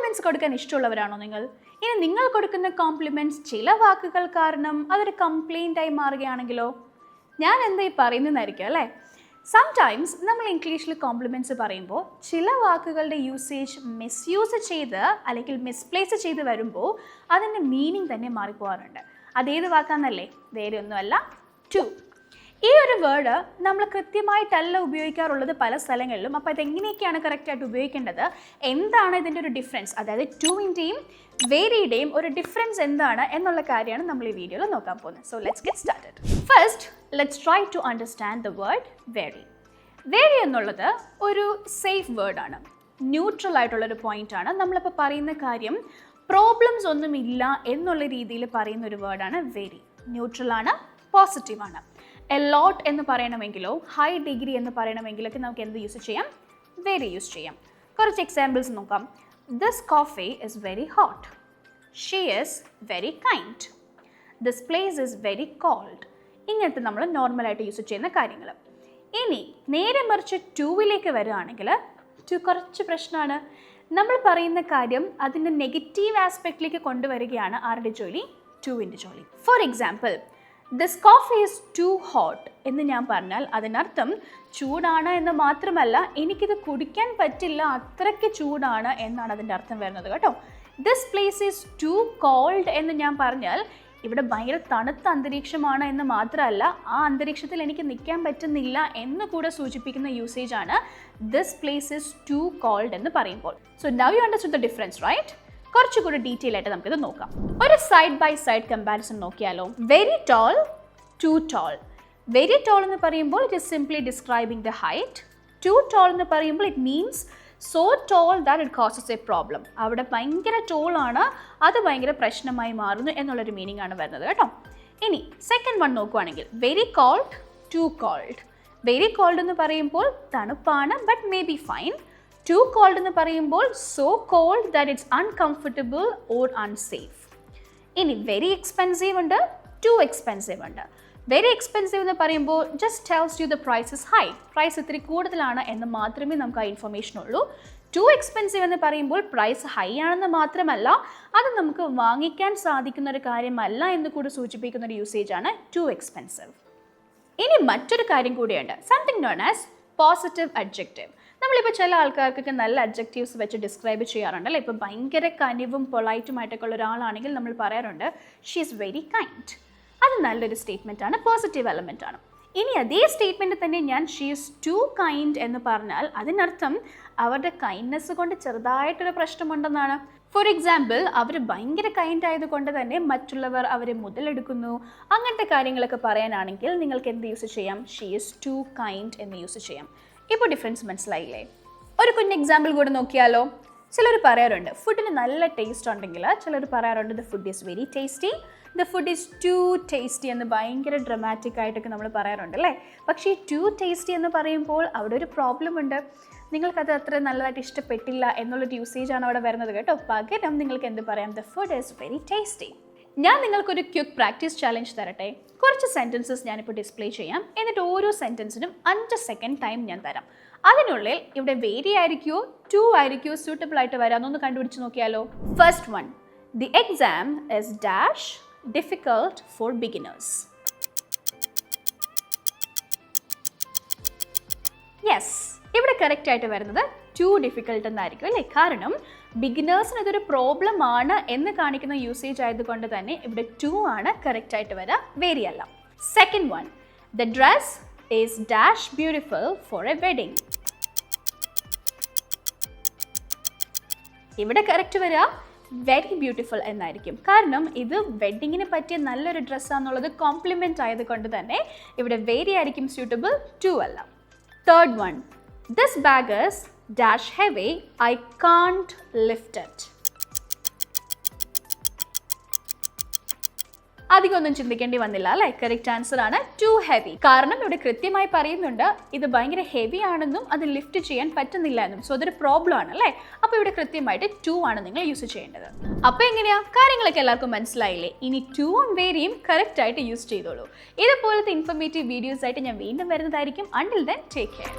Compliments കൊടുക്കാൻ ഇഷ്ടമുള്ളവരാണോ നിങ്ങൾ? ഇനി നിങ്ങൾ കൊടുക്കുന്ന കോംപ്ലിമെന്റ്സ് ചില വാക്കുകൾ കാരണം അതൊരു കംപ്ലൈൻ്റ് ആയി മാറുകയാണെങ്കിലോ? ഞാൻ എന്തായി പറയുന്നതെന്നായിരിക്കും അല്ലേ? സംടൈംസ് നമ്മൾ ഇംഗ്ലീഷിൽ കോംപ്ലിമെൻറ്റ്സ് പറയുമ്പോൾ ചില വാക്കുകളുടെ യൂസേജ് മിസ്യൂസ് ചെയ്ത് അല്ലെങ്കിൽ മിസ്പ്ലേസ് ചെയ്ത് വരുമ്പോൾ അതിൻ്റെ മീനിങ് തന്നെ മാറിപ്പോകാറുണ്ട്. അതേത് വാക്കാന്നല്ലേ? വേറെ ഒന്നുമല്ല, ടു. ഈ ഒരു വേർഡ് നമ്മൾ കൃത്യമായിട്ടല്ല ഉപയോഗിക്കാറുള്ളത് പല സ്ഥലങ്ങളിലും. അപ്പോൾ ഇതെങ്ങനെയൊക്കെയാണ് കറക്റ്റായിട്ട് ഉപയോഗിക്കേണ്ടത്, എന്താണ് ഇതിൻ്റെ ഒരു ഡിഫറൻസ്, അതായത് ടുവിൻ്റെയും വേരിയുടെയും ഒരു ഡിഫറൻസ് എന്താണ് എന്നുള്ള കാര്യമാണ് നമ്മൾ ഈ വീഡിയോയിൽ നോക്കാൻ പോകുന്നത്. So let's get started. First let's try to understand the word very. Very എന്നുള്ളത് ഒരു സേഫ് വേർഡാണ്, ന്യൂട്രൽ ആയിട്ടുള്ളൊരു പോയിൻ്റാണ്. നമ്മളിപ്പോൾ പറയുന്ന കാര്യം പ്രോബ്ലംസ് ഒന്നുമില്ല എന്നുള്ള രീതിയിൽ പറയുന്ന ഒരു വേർഡാണ് വേരി. ന്യൂട്രലാണ്, പോസിറ്റീവാണ്. എ ലോട്ട് എന്ന് പറയണമെങ്കിലോ ഹൈ ഡിഗ്രി എന്ന് പറയണമെങ്കിലൊക്കെ നമുക്ക് എന്ത് യൂസ് ചെയ്യാം? വെരി യൂസ് ചെയ്യാം. കുറച്ച് എക്സാമ്പിൾസ് നോക്കാം. This coffee is very hot. She is very kind. This place is very called. ഇങ്ങനത്തെ നമ്മൾ നോർമലായിട്ട് യൂസ് ചെയ്യുന്ന കാര്യങ്ങൾ. ഇനി നേരെ മറിച്ച് ടൂവിലേക്ക് വരികയാണെങ്കിൽ ടു കുറച്ച് പ്രശ്നമാണ്. നമ്മൾ പറയുന്ന കാര്യം അതിൻ്റെ നെഗറ്റീവ് ആസ്പെക്റ്റിലേക്ക് കൊണ്ടുവരികയാണ് ആരുടെ ജോലി? ടുവിൻ്റെ ജോലി. For example, this coffee is too hot എന്ന് ഞാൻ പറഞ്ഞാൽ അതിനർത്ഥം ചൂടാണ് എന്ന് മാത്രമല്ല, എനിക്കിത് കുടിക്കാൻ പറ്റില്ല, അത്രയ്ക്ക് ചൂടാണ് എന്നാണ് അതിൻ്റെ അർത്ഥം വരുന്നത് കേട്ടോ. This place is too cold എന്ന് ഞാൻ പറഞ്ഞാൽ ഇവിടെ ഭയങ്കര തണുത്ത അന്തരീക്ഷമാണ് എന്ന് മാത്രമല്ല, ആ അന്തരീക്ഷത്തിൽ എനിക്ക് നിൽക്കാൻ പറ്റുന്നില്ല എന്ന് കൂടെ സൂചിപ്പിക്കുന്ന യൂസേജാണ് this place is too cold എന്ന് പറയുമ്പോൾ. So now you understood the difference, right? കുറച്ചുകൂടി ഡീറ്റെയിൽ ആയിട്ട് നമുക്കിത് നോക്കാം. ഒരു സൈഡ് ബൈ സൈഡ് കമ്പാരിസൺ നോക്കിയാലോ. Very tall, too tall. Very tall എന്ന് പറയുമ്പോൾ it is simply describing the height. Too tall എന്ന് പറയുമ്പോൾ it means so tall that it causes a problem. അവിടെ ഭയങ്കര ടോളാണ്, അത് ഭയങ്കര പ്രശ്നമായി മാറുന്നു എന്നുള്ളൊരു മീനിങ് ആണ് വരുന്നത് കേട്ടോ. ഇനി സെക്കൻഡ് വൺ നോക്കുവാണെങ്കിൽ very cold, too cold. Very cold എന്ന് പറയുമ്പോൾ തണുപ്പാണ്, but may be fine. Too cold എന്ന് പറയുമ്പോൾ so cold that it's uncomfortable or unsafe. ഇനി വെരി എക്സ്പെൻസീവ് ഉണ്ട്, ടു എക്സ്പെൻസീവ് ഉണ്ട്. വെരി എക്സ്പെൻസീവ് എന്ന് പറയുമ്പോൾ just tells you the price is high, price ഇത്തിരി കൂടുതലാണ് എന്ന് മാത്രമേ നമുക്ക് ആ ഇൻഫർമേഷൻ ഉള്ളൂ. ടു എക്സ്പെൻസീവ് എന്ന് പറയുമ്പോൾ പ്രൈസ് ഹൈ ആണെന്ന് മാത്രമല്ല, അത് നമുക്ക് വാങ്ങിക്കാൻ സാധിക്കുന്ന ഒരു കാര്യമല്ല എന്ന് കൂടി സൂചിപ്പിക്കുന്ന ഒരു യൂസേജാണ് ടു എക്സ്പെൻസീവ്. ഇനി മറ്റൊരു കാര്യം കൂടിയുണ്ട്, something known as positive adjective. നമ്മളിപ്പോൾ ചില ആൾക്കാർക്കൊക്കെ നല്ല അഡ്ജക്റ്റീവ്സ് വെച്ച് ഡിസ്ക്രൈബ് ചെയ്യാറുണ്ട് അല്ലേ? ഇപ്പോൾ ഭയങ്കര കനിവും പൊളൈറ്റുമായിട്ടൊക്കെ ഉള്ള ഒരാളാണെങ്കിൽ നമ്മൾ പറയാറുണ്ട് ഷീ ഈസ് വെരി കൈൻഡ്. അത് നല്ലൊരു സ്റ്റേറ്റ്മെൻ്റ് ആണ്, പോസിറ്റീവ് എലമെൻ്റ് ആണ്. ഇനി അതേ സ്റ്റേറ്റ്മെൻറ്റ് തന്നെ ഞാൻ ഷീ ഈസ് ടു കൈൻഡ് എന്ന് പറഞ്ഞാൽ അതിനർത്ഥം അവരുടെ കൈൻഡ്നെസ് കൊണ്ട് ചെറുതായിട്ടൊരു പ്രശ്നമുണ്ടെന്നാണ്. ഫോർ എക്സാമ്പിൾ, അവർ ഭയങ്കര കൈൻഡ് ആയതുകൊണ്ട് തന്നെ മറ്റുള്ളവർ അവരെ മുതലെടുക്കുന്നു, അങ്ങനത്തെ കാര്യങ്ങളൊക്കെ പറയാനാണെങ്കിൽ നിങ്ങൾക്ക് എന്ത് യൂസ് ചെയ്യാം? ഷീ ഈസ് ടു കൈൻഡ് എന്ന് യൂസ് ചെയ്യാം. ഇപ്പോൾ ഡിഫറൻസ് മനസ്സിലായില്ലേ? ഒരു കുഞ്ഞ് എക്സാമ്പിൾ കൂടെ നോക്കിയാലോ. ചിലർ പറയാറുണ്ട് ഫുഡിന് നല്ല ടേസ്റ്റ് ഉണ്ടെങ്കിൽ, ചിലർ പറയാറുണ്ട് the food is very tasty, the food is too tasty എന്ന് ഭയങ്കര ഡ്രമാറ്റിക് ആയിട്ടൊക്കെ നമ്മൾ പറയാറുണ്ട് അല്ലേ? പക്ഷേ ഈ ടു ടേസ്റ്റി എന്ന് പറയുമ്പോൾ അവിടെ ഒരു പ്രോബ്ലം ഉണ്ട്. നിങ്ങൾക്കത് അത്ര നല്ലതായിട്ട് ഇഷ്ടപ്പെട്ടില്ല എന്നുള്ളൊരു യൂസേജാണ് അവിടെ വരുന്നത് കേട്ടോ. പകരം നിങ്ങൾക്ക് എന്ത് പറയാം? The food is very tasty. ഞാൻ നിങ്ങൾക്കൊരു ക്വിക്ക് പ്രാക്ടീസ് ചാലഞ്ച് തരട്ടെ. കുറച്ച് സെൻറ്റൻസസ് ഞാനിപ്പോൾ ഡിസ്പ്ലേ ചെയ്യാം, എന്നിട്ട് ഓരോ സെൻറ്റൻസിനും 5 സെക്കൻഡ് ടൈം ഞാൻ തരാം. അതിനുള്ളിൽ ഇവിടെ വേരി ആയിരിക്കുമോ ടു ആയിരിക്കുമോ സൂട്ടബിൾ ആയിട്ട് വരാമെന്നൊന്ന് കണ്ടുപിടിച്ച് നോക്കിയാലോ. First one, the exam is dash difficult for beginners. Yes, ഇവിടെ കറക്റ്റ് ആയിട്ട് വരുന്നത് ടു ഡിഫിക്കൾട്ട് എന്നായിരിക്കും അല്ലേ? കാരണം ബിഗിനേഴ്സിന് ഇതൊരു പ്രോബ്ലം ആണ് എന്ന് കാണിക്കുന്ന യൂസേജ് ആയതുകൊണ്ട് തന്നെ ഇവിടെ ടു ആണ് കറക്റ്റ് ആയിട്ട് വരാം, വേരി അല്ല. Second one, the dress is dash beautiful for a wedding. ഇവിടെ കറക്റ്റ് വരിക വെരി ബ്യൂട്ടിഫുൾ എന്നായിരിക്കും. കാരണം ഇത് വെഡിങ്ങിന് പറ്റിയ നല്ലൊരു ഡ്രസ്സാന്നുള്ളത് കോംപ്ലിമെൻ്റ് ആയതുകൊണ്ട് തന്നെ ഇവിടെ വേരി ആയിരിക്കും സ്യൂട്ടബിൾ, ടു അല്ല. Third one, this bag is dash heavy, I can't lift it. അധികമൊന്നും ചിന്തിക്കേണ്ടി വന്നില്ല അല്ലേ? കറക്റ്റ് ആൻസർ ആണ് ടു ഹെവി. കാരണം ഇവിടെ കൃത്യമായി പറയുന്നുണ്ട് ഇത് ഭയങ്കര ഹെവി ആണെന്നും അത് ലിഫ്റ്റ് ചെയ്യാൻ പറ്റുന്നില്ല എന്നും. സോ അതൊരു പ്രോബ്ലം ആണ് അല്ലേ? അപ്പോൾ ഇവിടെ കൃത്യമായിട്ട് ടു ആണ് നിങ്ങൾ യൂസ് ചെയ്യേണ്ടത്. അപ്പോൾ എങ്ങനെയാ കാര്യങ്ങളൊക്കെ എല്ലാവർക്കും മനസ്സിലായില്ലേ? ഇനി ടുവും വേരിയും കറക്റ്റ് ആയിട്ട് യൂസ് ചെയ്തോളൂ. ഇതുപോലത്തെ ഇൻഫോർമേറ്റീവ് വീഡിയോസ് ആയിട്ട് ഞാൻ വീണ്ടും വരുന്നതായിരിക്കും. Until then take care.